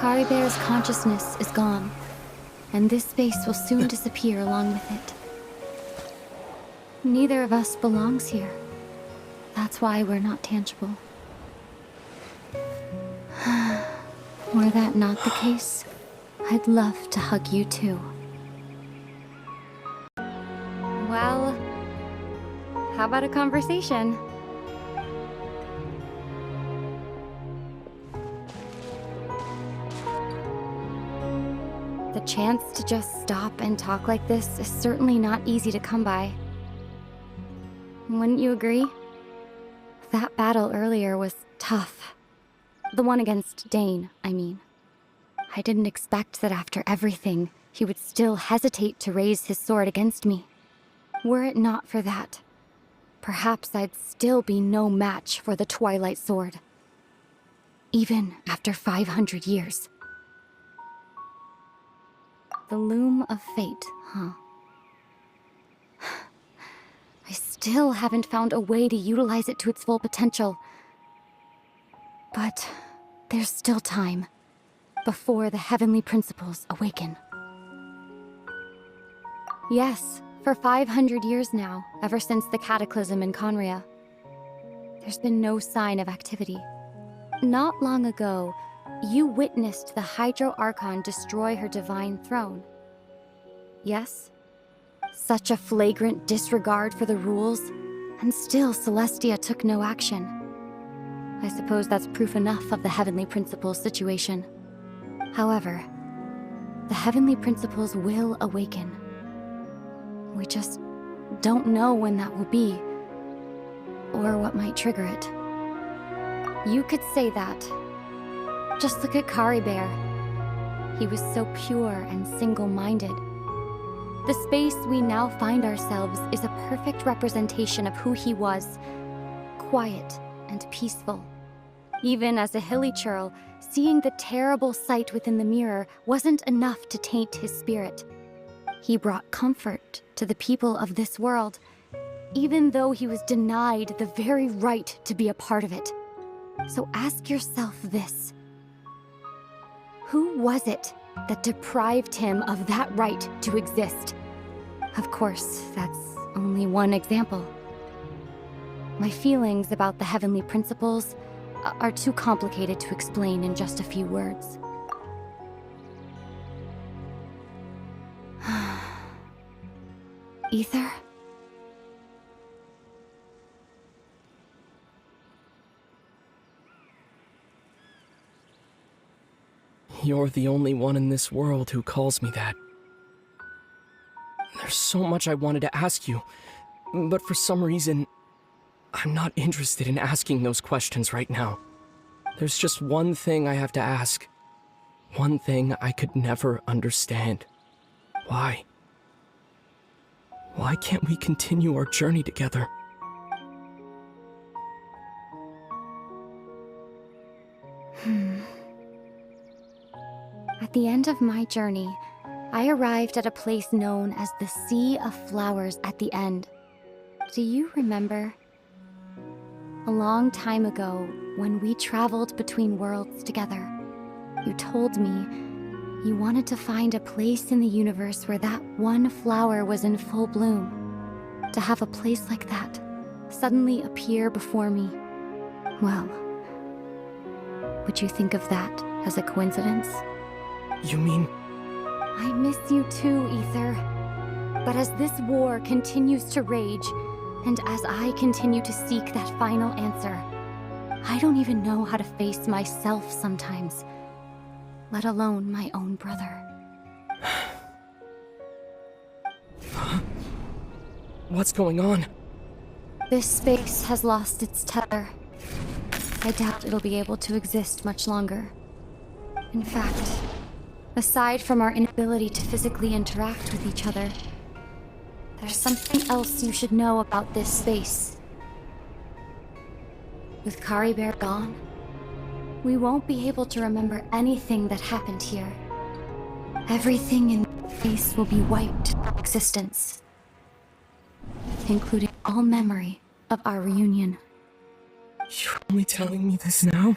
Kari Bear's consciousness is gone, and this space will soon disappear along with it. Neither of us belongs here. That's why we're not tangible. Were that not the case, I'd love to hug you too. Well, how about a conversation? The chance to just stop and talk like this is certainly not easy to come by. Wouldn't you agree? That battle earlier was tough. The one against Dane, I mean. I didn't expect that after everything, he would still hesitate to raise his sword against me. Were it not for that, perhaps I'd still be no match for the Twilight Sword. Even after 500 years. The loom of fate, huh? I still haven't found a way to utilize it to its full potential. But there's still time, before the heavenly principles awaken. Yes, for 500 years now, ever since the cataclysm in Conria, there's been no sign of activity. Not long ago, you witnessed the Hydro Archon destroy her divine throne. Yes? Such a flagrant disregard for the rules, and still Celestia took no action. I suppose that's proof enough of the Heavenly Principles situation. However, the Heavenly Principles will awaken. We just don't know when that will be, or what might trigger it. You could say that. Just look at Kari Bear. He was so pure and single-minded. The space we now find ourselves is a perfect representation of who he was. Quiet and peaceful. Even as a hilly churl, seeing the terrible sight within the mirror wasn't enough to taint his spirit. He brought comfort to the people of this world, even though he was denied the very right to be a part of it. So ask yourself this. Who was it that deprived him of that right to exist? Of course, that's only one example. My feelings about the Heavenly Principles are too complicated to explain in just a few words. Aether? You're the only one in this world who calls me that. There's so much I wanted to ask you, but for some reason, I'm not interested in asking those questions right now. There's just one thing I have to ask. One thing I could never understand. Why? Why can't we continue our journey together? At the end of my journey, I arrived at a place known as the Sea of Flowers at the end. Do you remember? A long time ago, when we traveled between worlds together, you told me you wanted to find a place in the universe where that one flower was in full bloom. To have a place like that suddenly appear before me. Well, would you think of that as a coincidence? You mean... I miss you too, Aether. But as this war continues to rage, and as I continue to seek that final answer, I don't even know how to face myself sometimes, let alone my own brother. What's going on? This space has lost its tether. I doubt it'll be able to exist much longer. In fact, aside from our inability to physically interact with each other, there's something else you should know about this space. With Kari Bear gone, we won't be able to remember anything that happened here. Everything in space will be wiped from existence, including all memory of our reunion. You're only telling me this now?